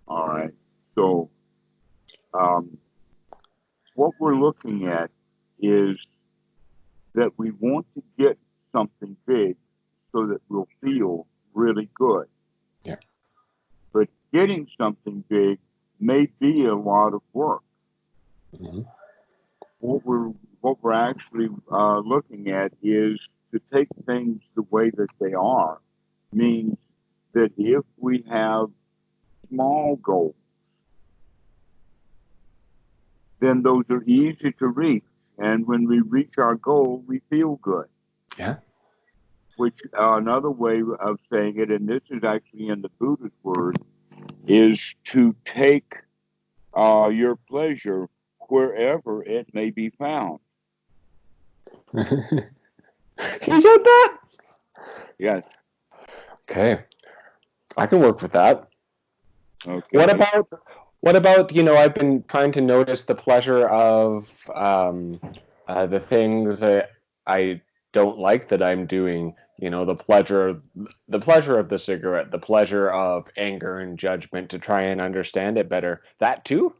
All right. So, um, what we're looking at is that we want to get something big so that we'll feel really good. Yeah. But getting something big may be a lot of work. Mm-hmm. What we're what we're actually looking at is to take things the way that they are. Means that if we have small goals, then those are easy to reach. And when we reach our goal, we feel good. Yeah. Which another way of saying it, and this is actually in the Buddhist word, is to take your pleasure wherever it may be found. He said that? Yes. Okay. I can work with that. Okay. What about, I've been trying to notice the pleasure of the things that I don't like that I'm doing. The pleasure of the cigarette, the pleasure of anger and judgment to try and understand it better. That too?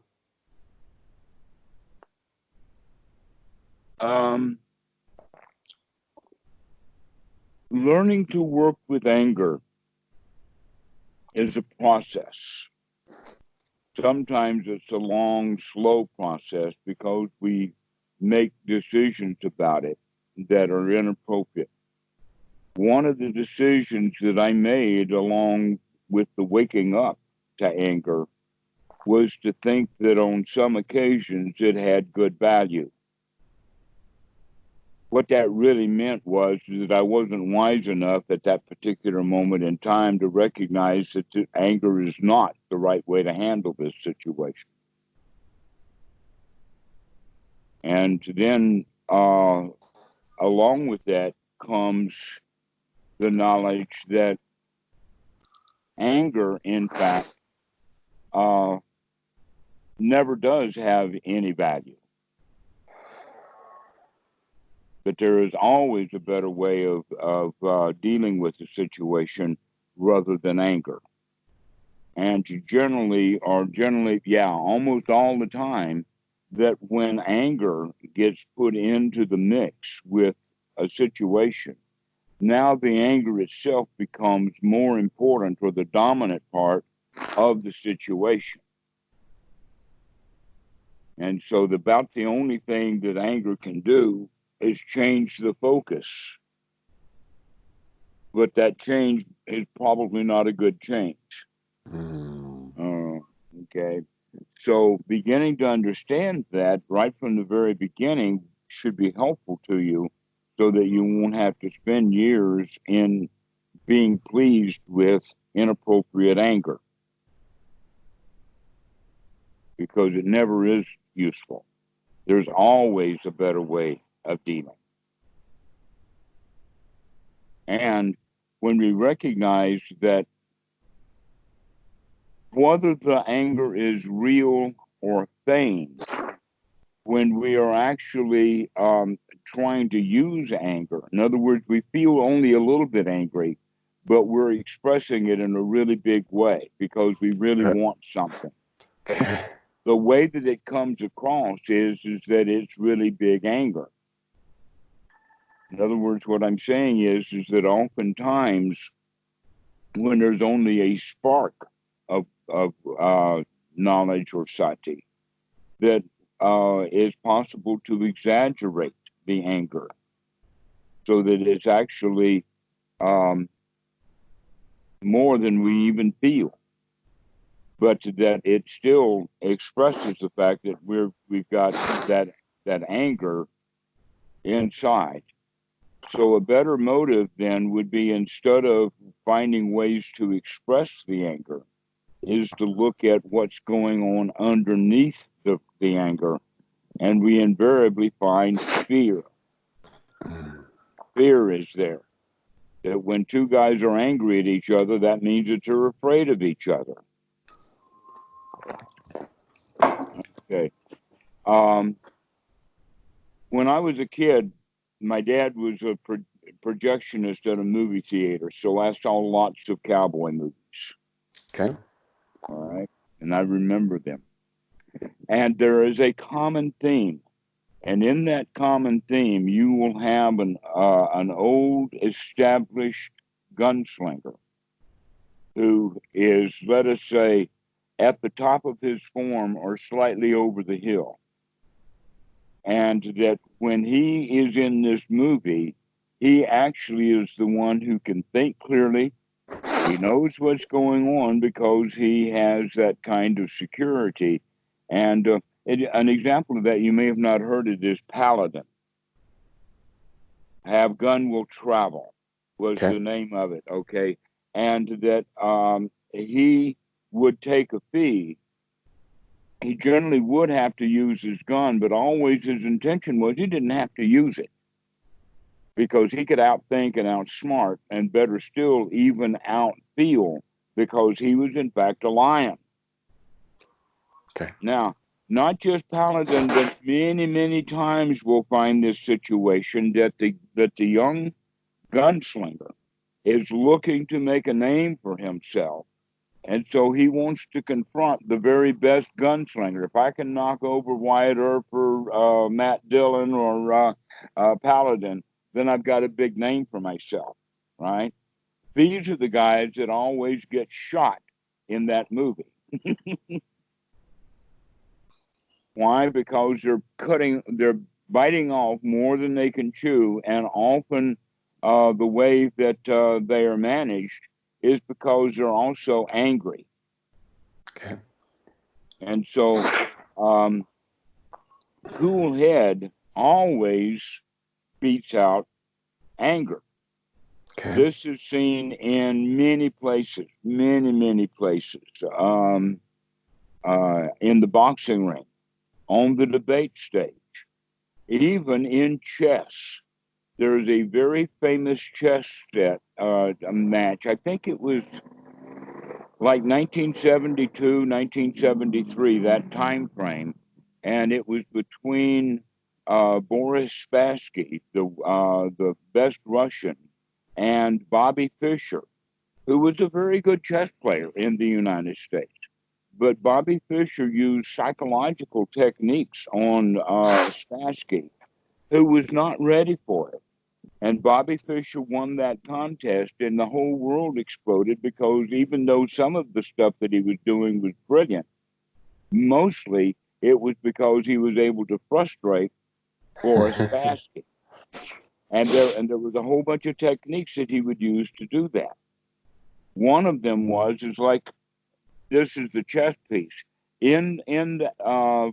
Um, learning to work with anger is a process. Sometimes it's a long, slow process because we make decisions about it that are inappropriate. One of the decisions that I made along with the waking up to anger was to think that on some occasions it had good value. What that really meant was that I wasn't wise enough at that particular moment in time to recognize that anger is not the right way to handle this situation. And then, along with that comes the knowledge that anger, in fact, uh, never does have any value. But there is always a better way of dealing with the situation rather than anger. And you generally, yeah, almost all the time, that when anger gets put into the mix with a situation, now the anger itself becomes more important or the dominant part of the situation. And so about the only thing that anger can do is change the focus. But that change is probably not a good change. Okay. So beginning to understand that right from the very beginning should be helpful to you so that you won't have to spend years in being pleased with inappropriate anger because it never is useful. There's always a better way of dealing. And when we recognize that whether the anger is real or feigned, when we are actually trying to use anger, in other words, we feel only a little bit angry, but we're expressing it in a really big way because we really want something. The way that it comes across is that it's really big anger. In other words, what I'm saying is that oftentimes when there's only a spark of knowledge or sati, that it's possible to exaggerate the anger so that it's actually more than we even feel, but that it still expresses the fact that we've got that anger inside. So a better motive then would be, instead of finding ways to express the anger, is to look at what's going on underneath the anger. And we invariably find fear. Fear is there. That when two guys are angry at each other, that means that they're afraid of each other. Okay. When I was a kid, My dad was a projectionist at a movie theater, so I saw lots of cowboy movies. Okay. All right, and I remember them. And there is a common theme, and in that common theme, you will have an old established gunslinger who is, let us say, at the top of his form or slightly over the hill. And that when he is in this movie, he actually is the one who can think clearly. He knows what's going on because he has that kind of security. And an example of that, you may have not heard it, is Paladin. Have gun will travel was Okay. the name of it. Okay. And that he would take a fee. He generally would have to use his gun, but always his intention was he didn't have to use it because he could outthink and outsmart, and better still, even outfeel, because he was in fact a lion. Okay. Now, not just Paladin, but many, many times we'll find this situation that the young gunslinger is looking to make a name for himself. And so he wants to confront the very best gunslinger. If I can knock over Wyatt Earp or Matt Dillon or Paladin, then I've got a big name for myself, right? These are the guys that always get shot in that movie. Why? Because they're biting off more than they can chew, and often the way that they are managed is because they're also angry. Okay. And so, cool head always beats out anger. Okay. This is seen in many places, many places. In the boxing ring, on the debate stage, even in chess. There is a very famous chess set match. I think it was like 1972, 1973, that time frame, and it was between Boris Spassky, the best Russian, and Bobby Fischer, who was a very good chess player in the United States. But Bobby Fischer used psychological techniques on Spassky, who was not ready for it. And Bobby Fischer won that contest, and the whole world exploded because even though some of the stuff that he was doing was brilliant, mostly it was because he was able to frustrate Boris Spassky. And there was a whole bunch of techniques that he would use to do that. One of them is like, this is the chess piece. In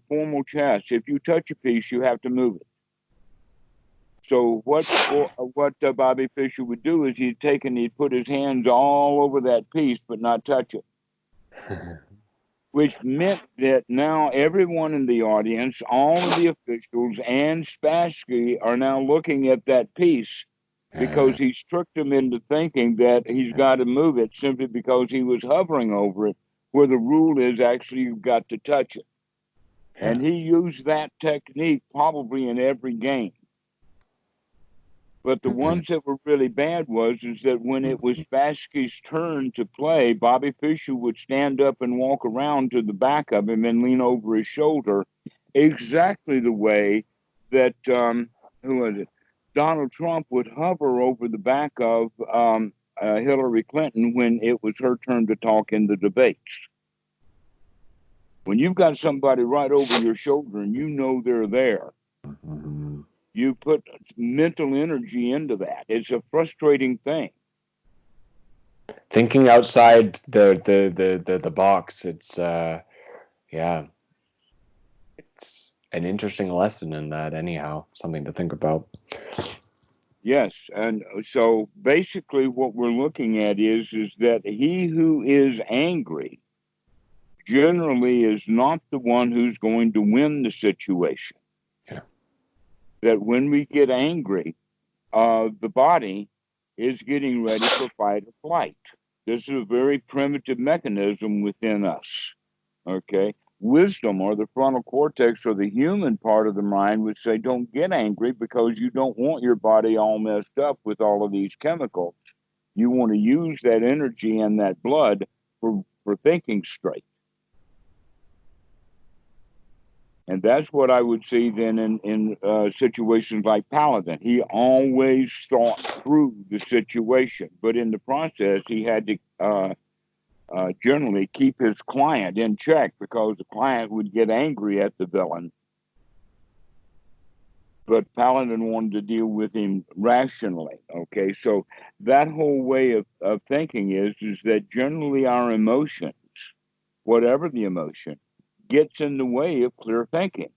formal chess, if you touch a piece, you have to move it. So what Bobby Fischer would do is he'd put his hands all over that piece, but not touch it, which meant that now everyone in the audience, all of the officials, and Spassky are now looking at that piece because he's tricked them into thinking that he's got to move it simply because he was hovering over it, where the rule is actually you've got to touch it. And he used that technique probably in every game. But the ones that were really bad is that when it was Spassky's turn to play, Bobby Fischer would stand up and walk around to the back of him and lean over his shoulder, exactly the way that who was it? Donald Trump would hover over the back of Hillary Clinton when it was her turn to talk in the debates. When you've got somebody right over your shoulder and you know they're there, you put mental energy into that. It's a frustrating thing. Thinking outside the box, it's yeah, it's an interesting lesson in that. Anyhow, something to think about. Yes, and so basically, what we're looking at is that he who is angry generally is not the one who's going to win the situation. Yeah. That when we get angry, the body is getting ready for fight or flight. This is a very primitive mechanism within us. Okay. wisdom or the frontal cortex or the human part of the mind would say, don't get angry because you don't want your body all messed up with all of these chemicals. You want to use that energy and that blood for thinking straight. And that's what I would see then in situations like Paladin. He always thought through the situation, but in the process, he had to generally keep his client in check because the client would get angry at the villain. But Paladin wanted to deal with him rationally. Okay, so that whole way of thinking is that generally our emotions, whatever the emotion, gets in the way of clear thinking.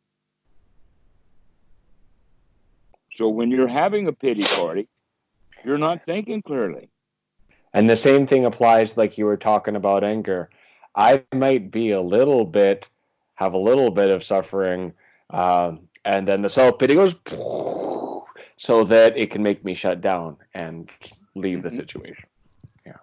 So when you're having a pity party, you're not thinking clearly. And the same thing applies, like you were talking about anger. I might be have a little bit of suffering, and then the self-pity goes, so that it can make me shut down and leave the situation. Yeah.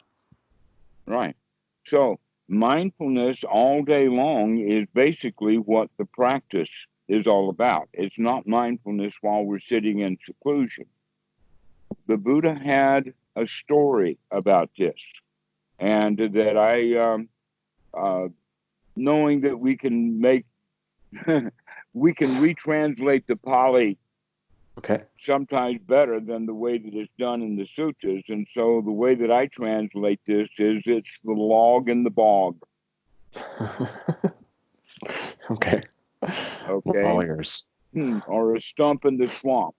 Right. So mindfulness all day long is basically what the practice is all about. It's not mindfulness while we're sitting in seclusion. The Buddha had a story about this, and that knowing that we can we can retranslate the Pali sometimes better than the way that it's done in the suttas. And so the way that I translate this is it's the log in the bog. Okay. Or a stump in the swamp.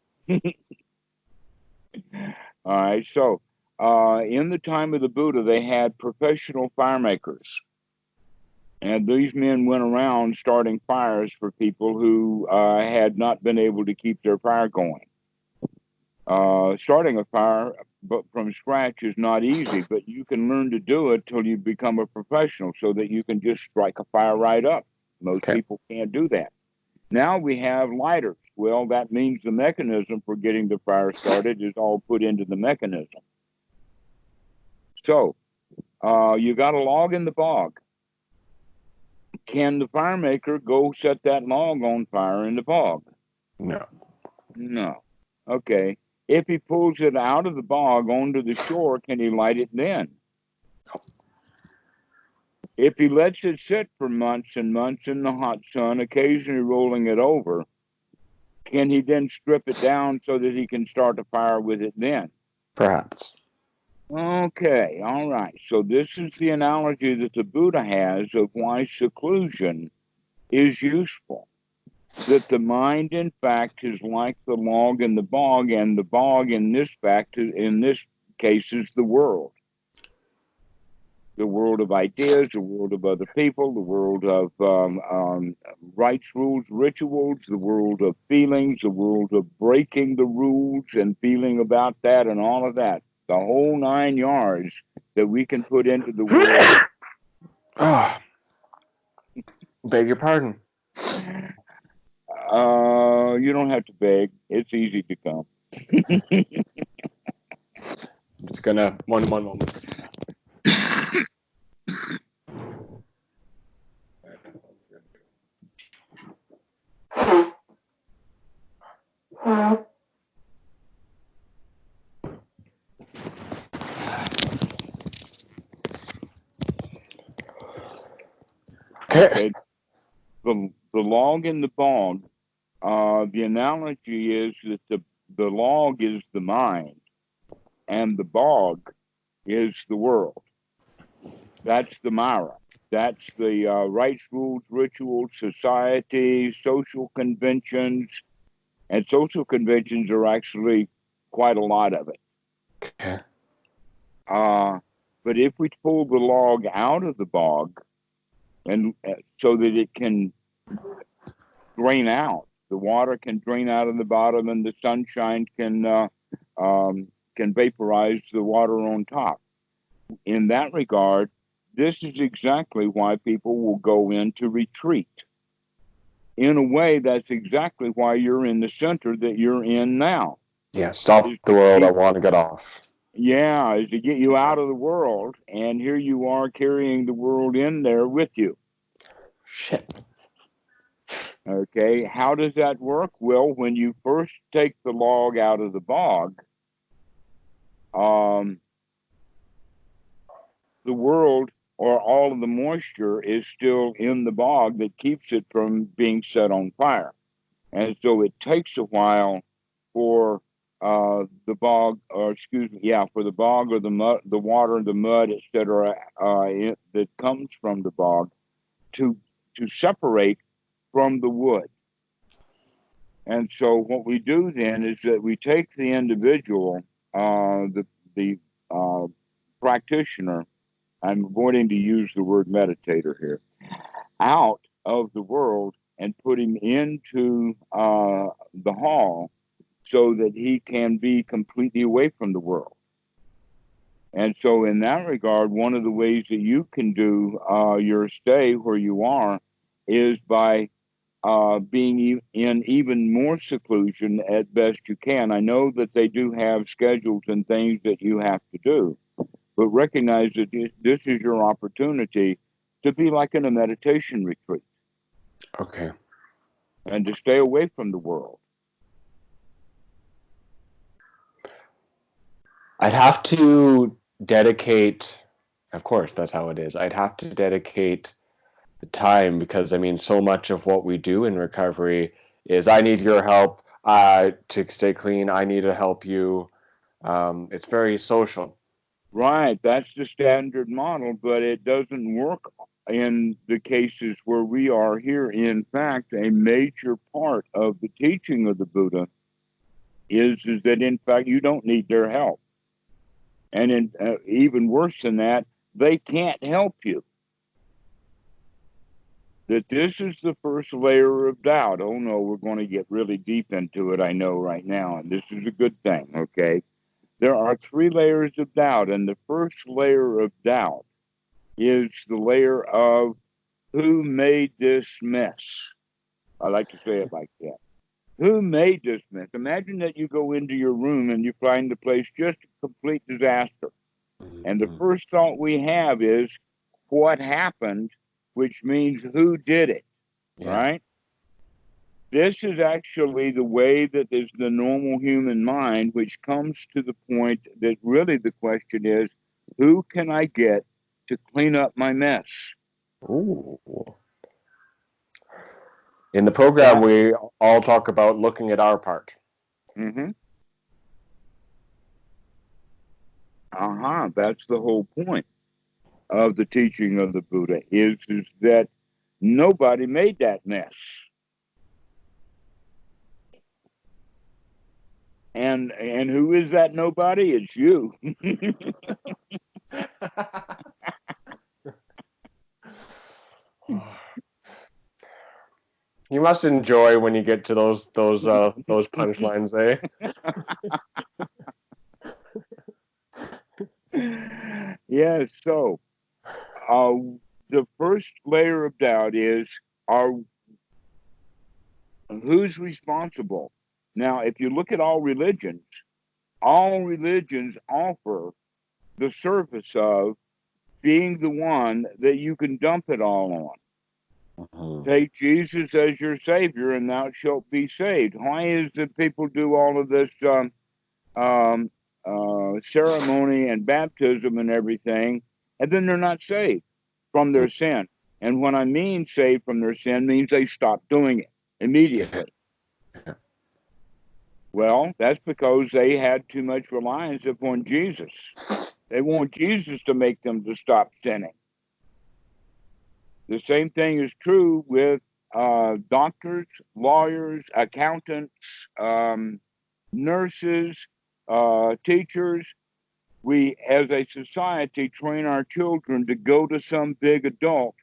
All right. So in the time of the Buddha, they had professional fire makers. And these men went around starting fires for people who had not been able to keep their fire going. Starting a fire from scratch is not easy, but you can learn to do it till you become a professional so that you can just strike a fire right up. Most people can't do that. Now we have lighters. Well, that means the mechanism for getting the fire started is all put into the mechanism. So you got a log in the bog. Can the fire maker go set that log on fire in the bog? No. Okay. If he pulls it out of the bog onto the shore, can he light it then? If he lets it sit for months and months in the hot sun, occasionally rolling it over, can he then strip it down so that he can start a fire with it then? Perhaps. Okay, all right. So this is the analogy that the Buddha has of why seclusion is useful. That the mind, in fact, is like the log in the bog, and the bog in this case is the world. The world of ideas, the world of other people, the world of rites, rules, rituals, the world of feelings, the world of breaking the rules and feeling about that and all of that. The whole 9 yards that we can put into the world. Oh, beg your pardon. You don't have to beg. It's easy to come. It's gonna one moment. Okay. The log in the bog. The analogy is that the log is the mind, and the bog is the world. That's the Mara. That's the rites, rules, rituals, society, social conventions. And social conventions are actually quite a lot of it. Okay. But if we pull the log out of the bog, and so that it can drain out, the water can drain out of the bottom, and the sunshine can vaporize the water on top. In that regard, this is exactly why people will go into retreat. In a way, that's exactly why you're in the center that you're in now. Yeah, stop the world. I want to get off. Yeah, is to get you out of the world, and here you are carrying the world in there with you. Shit. Okay, how does that work? Well, when you first take the log out of the bog, um, the world or all of the moisture is still in the bog that keeps it from being set on fire. And so it takes a while for the bog, or excuse me, yeah, for the bog or the mud, the water, the mud, etc., that comes from the bog to separate from the wood. And so what we do then is that we take the individual, the practitioner. I'm avoiding to use the word meditator here, out of the world and put him into the hall so that he can be completely away from the world. And so, in that regard, one of the ways that you can do your stay where you are is by being in even more seclusion at best you can. I know that they do have schedules and things that you have to do, but recognize that this is your opportunity to be like in a meditation retreat. Okay. And to stay away from the world. I'd have to dedicate, of course, that's how it is. I'd have to dedicate the time because, I mean, so much of what we do in recovery is I need your help to stay clean. I need to help you. It's very social. Right, that's the standard model, but it doesn't work in the cases where we are here. In fact, a major part of the teaching of the Buddha is that, in fact, you don't need their help. And even worse than that, they can't help you. That this is the first layer of doubt. Oh no, we're going to get really deep into it, I know right now, and this is a good thing, okay? There are 3 layers of doubt, and the first layer of doubt is the layer of who made this mess. I like to say it like that. Who made this mess? Imagine that you go into your room and you find the place just a complete disaster. And the first thought we have is what happened, which means who did it, right? This is actually the way that is the normal human mind, which comes to the point that really the question is, who can I get to clean up my mess? Ooh. In the program, we all talk about looking at our part. Mm-hmm. That's the whole point of the teaching of the Buddha is that nobody made that mess. And who is that nobody? It's you. You must enjoy when you get to those punchlines, eh? Yeah, so the first layer of doubt is who's responsible? Now, if you look at all religions offer the service of being the one that you can dump it all on. Take Jesus as your Savior, and thou shalt be saved. Why is it people do all of this ceremony and baptism and everything, and then they're not saved from their sin? And when I mean saved from their sin, means they stop doing it immediately. Well, that's because they had too much reliance upon Jesus. They want Jesus to make them to stop sinning. The same thing is true with doctors, lawyers, accountants, nurses, teachers. We, as a society, train our children to go to some big adult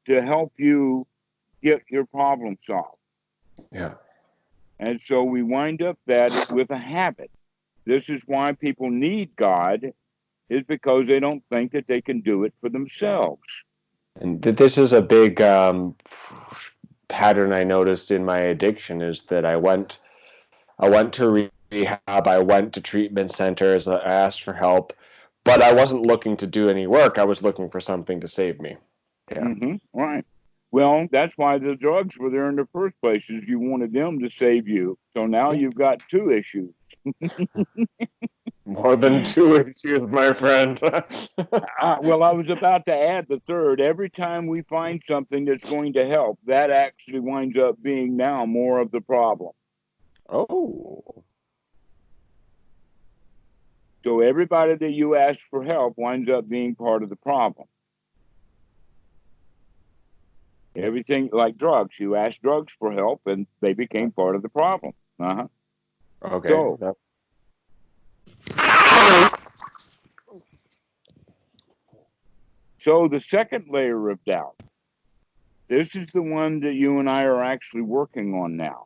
to help you get your problem solved. Yeah. And so we wind up that with a habit. This is why people need God, is because they don't think that they can do it for themselves. And this is a big pattern I noticed in my addiction is that I went to rehab, I went to treatment centers, I asked for help, but I wasn't looking to do any work. I was looking for something to save me. Yeah. Right. Well, that's why the drugs were there in the first place, is you wanted them to save you. So now you've got two issues. More than two issues, my friend. Well, I was about to add the third. Every time we find something that's going to help, that actually winds up being now more of the problem. Oh. So everybody that you ask for help winds up being part of the problem. Everything like drugs, you ask drugs for help and they became part of the problem. Uh-huh. Okay. So the second layer of doubt, this is the one that you and I are actually working on now.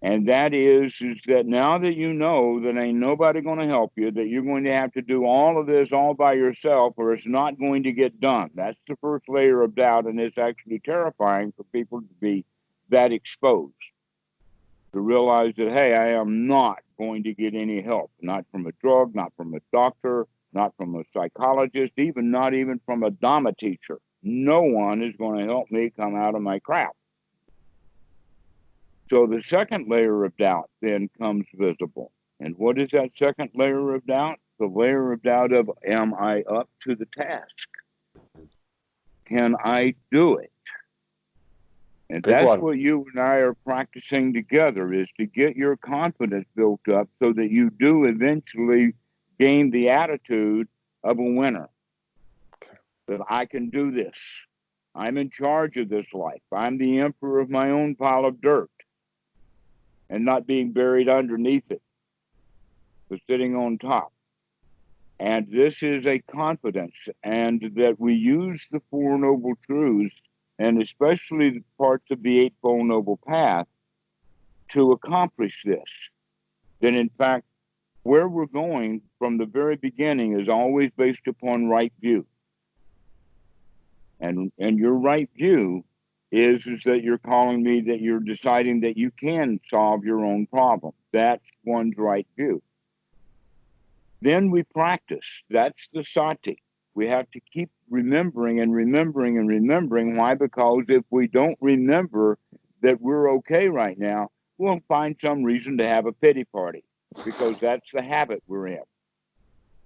And that is that now that you know that ain't nobody going to help you, that you're going to have to do all of this all by yourself or it's not going to get done. That's the first layer of doubt, and it's actually terrifying for people to be that exposed, to realize that, hey, I am not going to get any help, not from a drug, not from a doctor, not from a psychologist, not even from a Dhamma teacher. No one is going to help me come out of my crap. So the second layer of doubt then comes visible. And what is that second layer of doubt? The layer of doubt of, am I up to the task? Can I do it? And Big that's one. what you and I are practicing together, is to get your confidence built up so that you do eventually gain the attitude of a winner. That I can do this. I'm in charge of this life. I'm the emperor of my own pile of dirt. And not being buried underneath it, but sitting on top. And this is a confidence, and that we use the Four Noble Truths, and especially the parts of the Eightfold Noble Path, to accomplish this. That in fact, where we're going from the very beginning is always based upon right view. And your right view is that you're calling me, that you're deciding that you can solve your own problem. That's one's right view. Then we practice. That's the sati. We have to keep remembering and remembering and remembering. Why? Because if we don't remember that we're okay right now, we'll find some reason to have a pity party, because that's the habit we're in.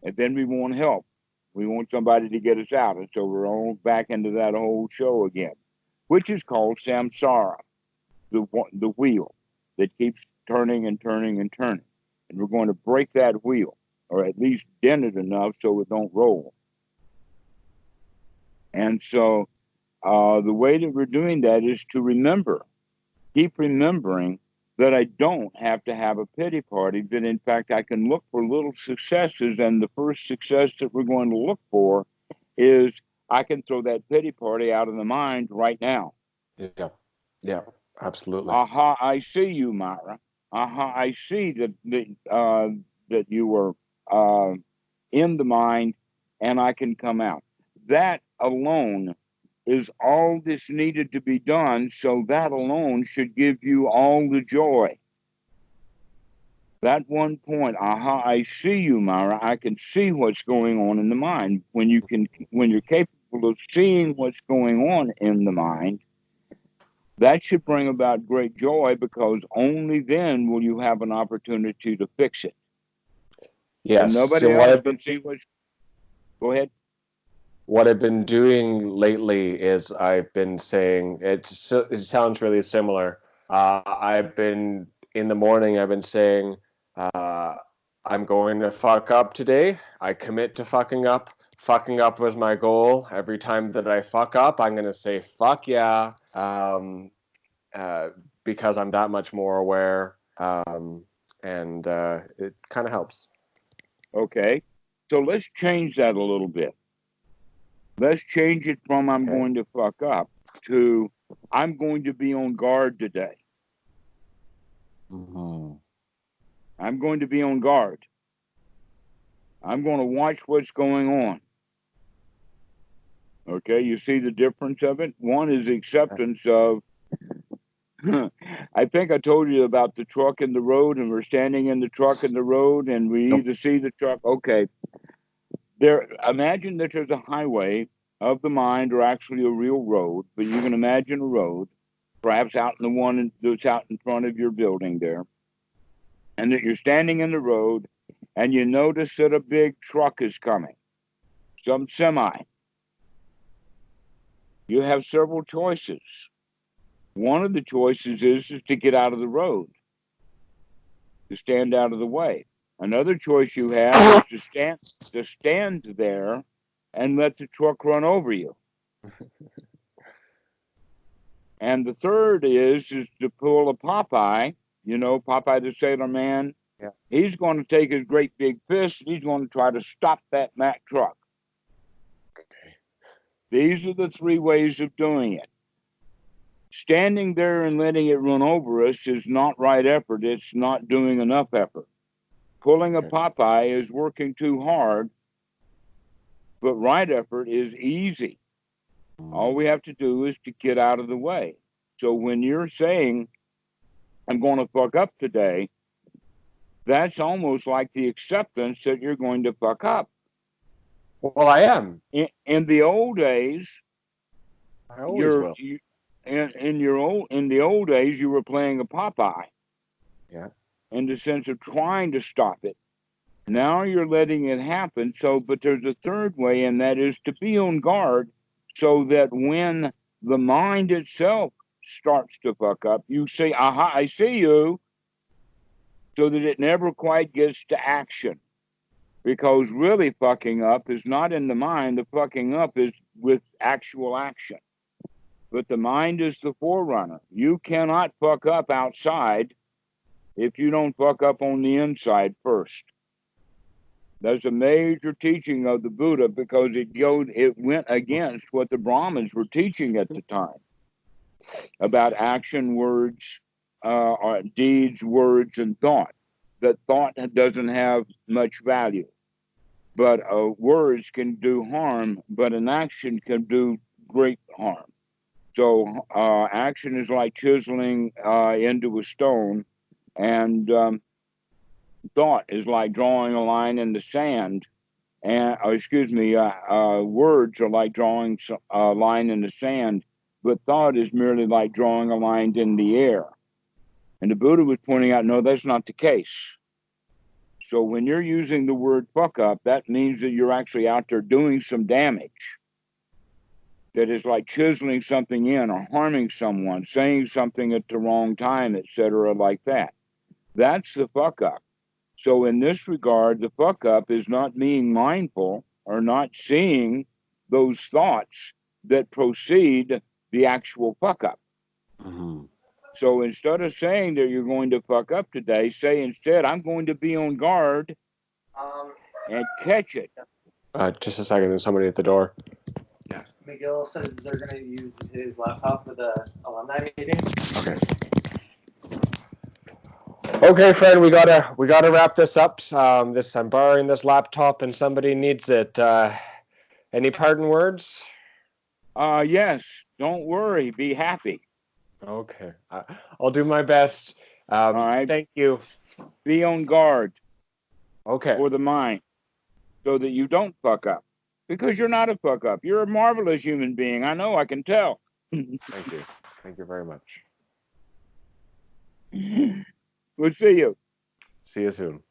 And then we want help. We want somebody to get us out. And so we're all back into that whole show again, which is called samsara, the wheel that keeps turning and turning and turning. And we're going to break that wheel, or at least dent it enough so it don't roll. And so the way that we're doing that is to remember, keep remembering that I don't have to have a pity party, that in fact I can look for little successes, and the first success that we're going to look for is I can throw that pity party out of the mind right now. Yeah, absolutely. Aha, I see you, Myra. Aha, I see that you are in the mind, and I can come out. That alone is all that's needed to be done, so that alone should give you all the joy. That one point, aha, I see you, Myra. I can see what's going on in the mind. When you're capable of seeing what's going on in the mind, that should bring about great joy, because only then will you have an opportunity to fix it. Yes. And nobody So else can see what's. Go ahead. what I've been doing lately is I've been saying it sounds really similar. I've been in the morning. I've been saying I'm going to fuck up today. I commit to fucking up. Fucking up was my goal. Every time that I fuck up, I'm going to say fuck yeah, because I'm that much more aware, and it kind of helps. Okay, so let's change that a little bit. Let's change it from I'm going to fuck up to I'm going to be on guard today. Mm-hmm. I'm going to be on guard. I'm going to watch what's going on. Okay, you see the difference of it? One is acceptance of, I think I told you about the truck in the road, and we're standing in the truck in the road, and we either see the truck, okay. Imagine that there's a highway, of the mind are actually a real road, but you can imagine a road, perhaps out in the one that's out in front of your building there, and that you're standing in the road and you notice that a big truck is coming, some semi. You have several choices. One of the choices is to get out of the road, to stand out of the way. Another choice you have is to stand there and let the truck run over you. And the third is to pull a Popeye, you know, Popeye the Sailor Man. Yeah. He's going to take his great big fist and he's going to try to stop that Mack truck. Okay. These are the three ways of doing it. Standing there and letting it run over us is not right effort. It's not doing enough effort. Pulling a Popeye is working too hard, but right effort is easy. All we have to do is to get out of the way. So when you're saying, I'm going to fuck up today, that's almost like the acceptance that you're going to fuck up. Well, I am. In the old days, I always will. In the old days, you were playing a Popeye. Yeah. In the sense of trying to stop it. Now you're letting it happen. So, but there's a third way, and that is to be on guard so that when the mind itself starts to fuck up, you say, aha, I see you, so that it never quite gets to action. Because really fucking up is not in the mind, the fucking up is with actual action. But the mind is the forerunner. You cannot fuck up outside if you don't fuck up on the inside first. That's a major teaching of the Buddha because it went against what the Brahmins were teaching at the time about action, words, deeds, words, and thought. That thought doesn't have much value, but words can do harm, but an action can do great harm. So action is like chiseling into a stone, and thought is like drawing a line in the sand. And words are like drawing a line in the sand, but thought is merely like drawing a line in the air. And the Buddha was pointing out, no, that's not the case. So when you're using the word fuck up, that means that you're actually out there doing some damage. That is like chiseling something in or harming someone, saying something at the wrong time, etc., like that. That's the fuck up. So in this regard, the fuck up is not being mindful or not seeing those thoughts that precede the actual fuck up. Mm-hmm. So instead of saying that you're going to fuck up today, say instead, I'm going to be on guard and catch it. Just a second, there's somebody at the door. Yeah. Miguel says they're going to use his laptop for the alumni meeting. Okay. Okay, Fred, we gotta wrap this up. I'm borrowing this laptop, and somebody needs it. Any parting words? Yes. Don't worry. Be happy. Okay, I'll do my best. All right. Thank you. Be on guard. Okay. For the mind, so that you don't fuck up. Because you're not a fuck up. You're a marvelous human being. I know. I can tell. Thank you. Thank you very much. We'll see you. See you soon.